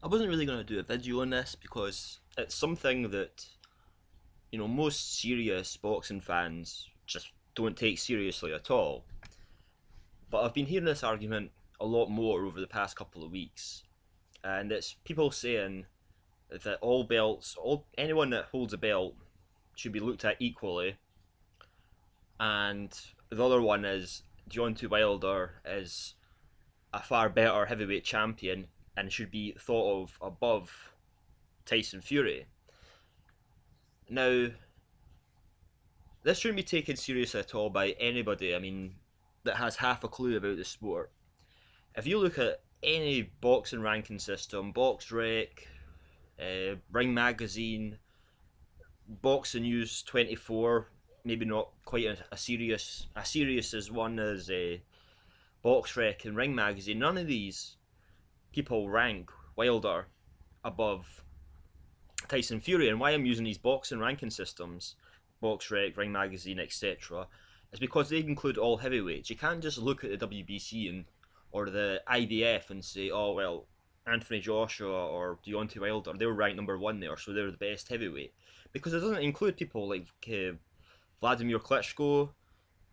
I wasn't really going to do a video on this because it's something that, most serious boxing fans just don't take seriously at all. But I've been hearing this argument a lot more over the past couple of weeks, and it's people saying that anyone that holds a belt should be looked at equally, and the other one is Deontay Wilder is a far better heavyweight champion and should be thought of above Tyson Fury. Now, this shouldn't be taken seriously at all by anybody, that has half a clue about the sport. If you look at any boxing ranking system, Boxrec, Ring Magazine, Boxing News 24, maybe not quite a serious as one as Boxrec and Ring Magazine, none of these people rank Wilder above Tyson Fury. And why I'm using these boxing ranking systems, Boxrec, Ring Magazine, etc., is because they include all heavyweights. You can't just look at the WBC or the IBF and say, oh well, Anthony Joshua or Deontay Wilder, they were ranked number one there, so they're the best heavyweight. Because it doesn't include people like Wladimir Klitschko,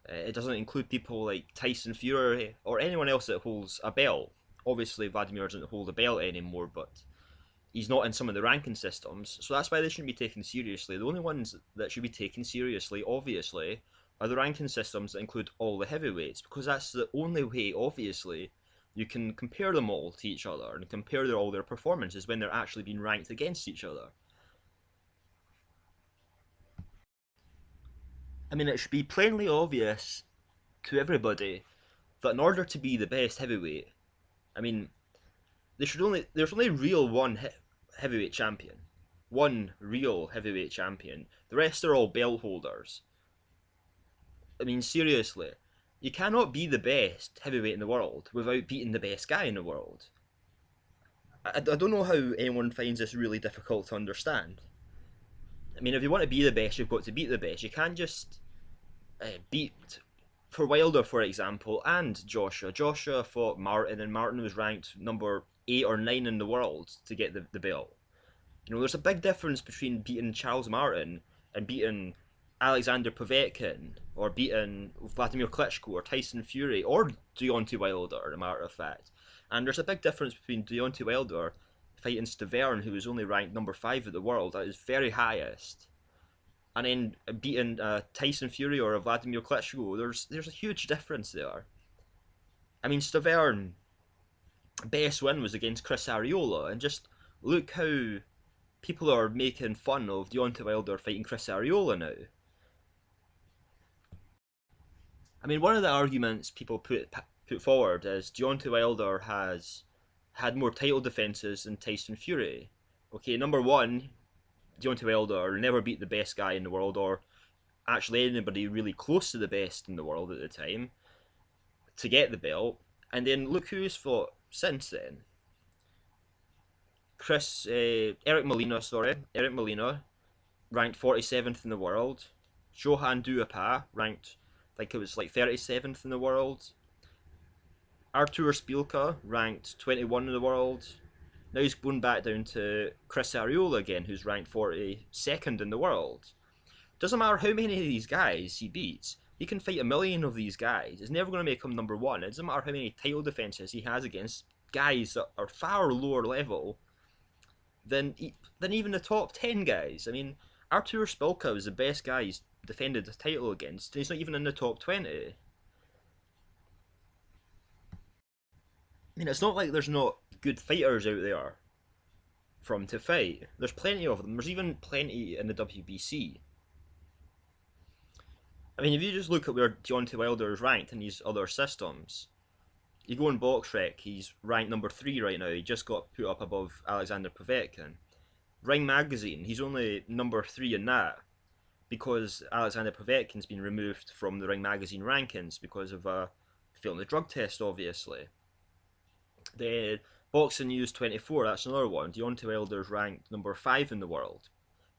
it doesn't include people like Tyson Fury or anyone else that holds a belt. Obviously, Wladimir doesn't hold a belt anymore, but he's not in some of the ranking systems, so that's why they shouldn't be taken seriously. The only ones that should be taken seriously, obviously, are the ranking systems that include all the heavyweights, because that's the only way, obviously, you can compare them all to each other and compare all their performances when they're actually being ranked against each other. It should be plainly obvious to everybody that in order to be the best heavyweight, there's only real one heavyweight champion. One real heavyweight champion. The rest are all belt holders. Seriously, you cannot be the best heavyweight in the world without beating the best guy in the world. I don't know how anyone finds this really difficult to understand. If you want to be the best, you've got to beat the best. You can't just beat, for Wilder, for example, and Joshua. Joshua fought Martin, and Martin was ranked number 8 or 9 in the world to get the belt. There's a big difference between beating Charles Martin and beating Alexander Povetkin, or beating Wladimir Klitschko, or Tyson Fury, or Deontay Wilder, as a matter of fact. And there's a big difference between Deontay Wilder fighting Stavern, who was only ranked number 5 at the world, at his very highest, and then beating Tyson Fury or a Wladimir Klitschko. There's a huge difference there. Stavern, best win was against Chris Arreola, and just look how people are making fun of Deontay Wilder fighting Chris Arreola now. One of the arguments people put forward is Deontay Wilder has had more title defenses than Tyson Fury. Okay, number one, Deontay Wilder never beat the best guy in the world, or actually anybody really close to the best in the world at the time, to get the belt. And then look who's fought since then. Eric Molina, ranked 47th in the world. Johan Duhaupas, ranked, I think it was like 37th in the world. Artur Szpilka, ranked 21 in the world. Now he's going back down to Chris Arreola again, who's ranked 42nd in the world. Doesn't matter how many of these guys he beats, he can fight a million of these guys. It's never going to make him number one. It doesn't matter how many title defenses he has against guys that are far lower level than even the top 10 guys. Artur Szpilka was the best guy he's defended the title against, and he's not even in the top 20. It's not like there's not good fighters out there for him to fight. There's plenty of them. There's even plenty in the WBC. If you just look at where Deontay Wilder is ranked in these other systems, you go on Boxrec, he's ranked number 3 right now. He just got put up above Alexander Povetkin. Ring Magazine, he's only number 3 in that because Alexander Povetkin's been removed from the Ring Magazine rankings because of failing the drug test, obviously. The Boxing News 24, that's another one. Deontay Wilder's ranked number 5 in the world,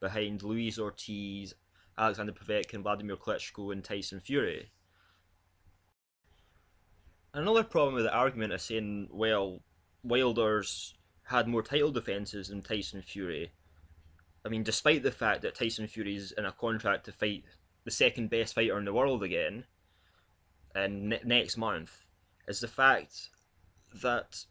behind Luis Ortiz, Alexander Povetkin, Wladimir Klitschko, and Tyson Fury. Another problem with the argument is saying, well, Wilder's had more title defences than Tyson Fury. I mean, despite the fact that Tyson Fury's in a contract to fight the second best fighter in the world again and next month, is the fact that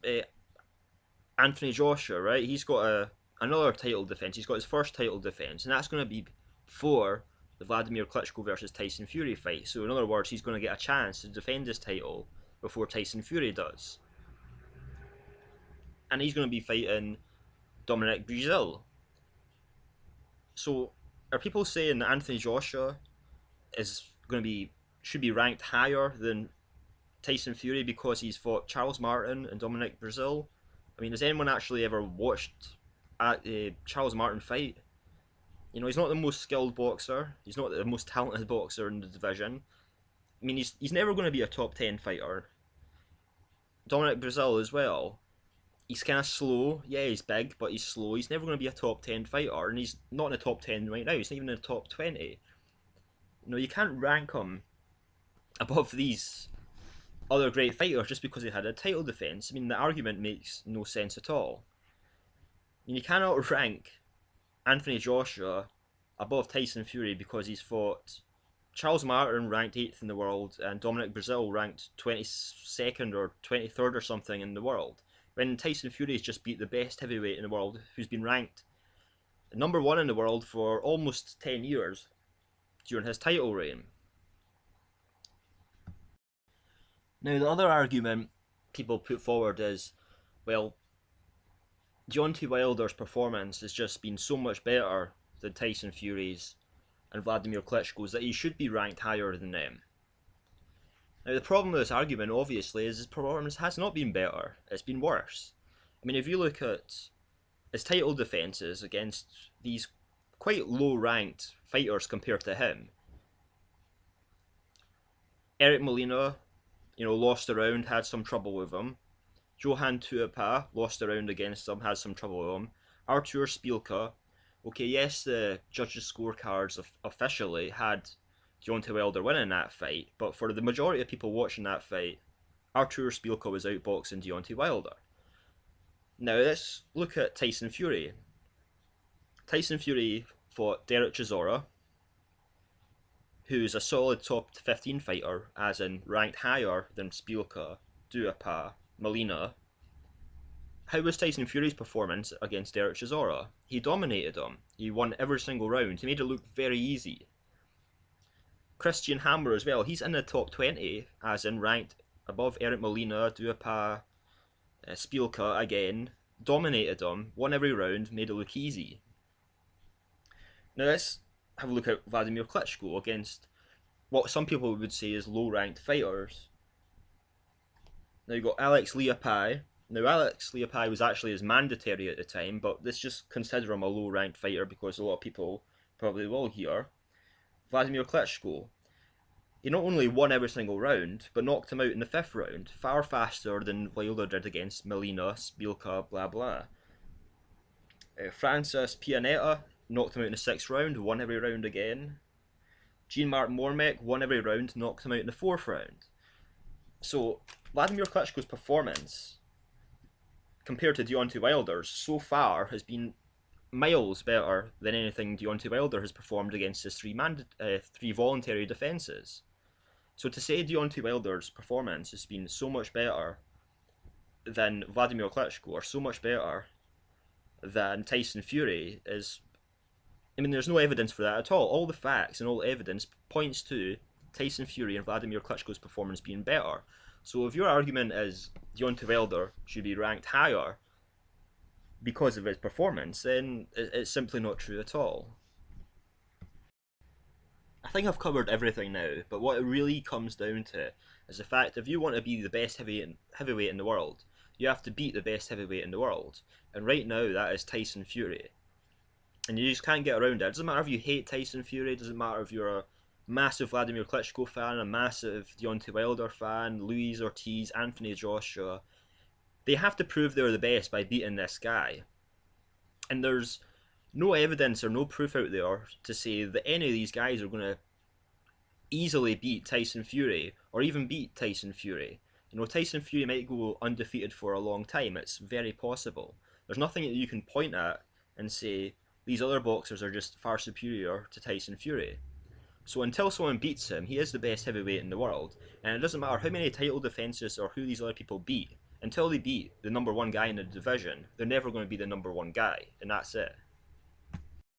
Anthony Joshua, right? He's got another title defense. He's got his first title defense, and that's going to be for the Wladimir Klitschko versus Tyson Fury fight. So in other words, he's going to get a chance to defend his title before Tyson Fury does, and he's going to be fighting Dominic Breazeale. So are people saying that Anthony Joshua should be ranked higher than Tyson Fury because he's fought Charles Martin and Dominic Breazeale? I mean, has anyone actually ever watched a Charles Martin fight? You know, he's not the most skilled boxer. He's not the most talented boxer in the division. I mean, he's never going to be a top 10 fighter. Dominic Breazeale as well. He's kind of slow. Yeah, he's big, but he's slow. He's never going to be a top 10 fighter, and he's not in the top 10 right now. He's not even in the top 20. You know, you can't rank him above these other great fighters just because he had a title defense. I mean, the argument makes no sense at all. I mean, you cannot rank Anthony Joshua above Tyson Fury because he's fought Charles Martin, ranked 8th in the world, and Dominic Breazeale, ranked 22nd or 23rd or something in the world, when Tyson Fury has just beat the best heavyweight in the world, who's been ranked number 1 in the world for almost 10 years during his title reign. Now, the other argument people put forward is, well, Deontay Wilder's performance has just been so much better than Tyson Fury's and Wladimir Klitschko's that he should be ranked higher than them. Now, the problem with this argument, obviously, is his performance has not been better. It's been worse. I mean, if you look at his title defences against these quite low-ranked fighters compared to him, Eric Molina, you know, lost a round, had some trouble with him. Johan Tuipa lost a round against him, had some trouble with him. Artur Szpilka, okay, yes, the judges' scorecards officially had Deontay Wilder winning that fight, but for the majority of people watching that fight, Artur Szpilka was outboxing Deontay Wilder. Now let's look at Tyson Fury. Tyson Fury fought Derek Chisora, who's a solid top 15 fighter, as in ranked higher than Szpilka, Tuipa, Molina. How was Tyson Fury's performance against Derek Chisora? He dominated him. He won every single round. He made it look very easy. Christian Hammer as well. He's in the top 20, as in ranked above Eric Molina, Tuipa, Szpilka again. Dominated him, won every round, made it look easy. Now let's have a look at Wladimir Klitschko against what some people would say is low-ranked fighters. Now you've got Alex Leapai. Now Alex Leapai was actually his mandatory at the time, but let's just consider him a low-ranked fighter because a lot of people probably will here. Wladimir Klitschko. He not only won every single round, but knocked him out in the 5th round, far faster than Wilder did against Molina, Szpilka, blah blah. Francis Pianeta knocked him out in the 6th round, won every round again. Jean-Marc Mormec won every round, knocked him out in the 4th round. So, Wladimir Klitschko's performance, compared to Deontay Wilder's, so far has been miles better than anything Deontay Wilder has performed against his three voluntary defences. So to say Deontay Wilder's performance has been so much better than Wladimir Klitschko, or so much better than Tyson Fury, is, I mean, there's no evidence for that at all. All the facts and all the evidence points to Tyson Fury and Wladimir Klitschko's performance being better. So if your argument is Deontay Wilder should be ranked higher because of his performance, then it's simply not true at all. I think I've covered everything now, but what it really comes down to is the fact if you want to be the best heavyweight in the world, you have to beat the best heavyweight in the world. And right now, that is Tyson Fury. And you just can't get around it. It doesn't matter if you hate Tyson Fury, it doesn't matter if you're a massive Wladimir Klitschko fan, a massive Deontay Wilder fan, Luis Ortiz, Anthony Joshua. They have to prove they're the best by beating this guy. And there's no evidence or no proof out there to say that any of these guys are going to easily beat Tyson Fury, or even beat Tyson Fury. You know, Tyson Fury might go undefeated for a long time, it's very possible. There's nothing that you can point at and say these other boxers are just far superior to Tyson Fury. So until someone beats him, he is the best heavyweight in the world, and it doesn't matter how many title defenses or who these other people beat. Until they beat the number one guy in the division, they're never going to be the number one guy, and that's it.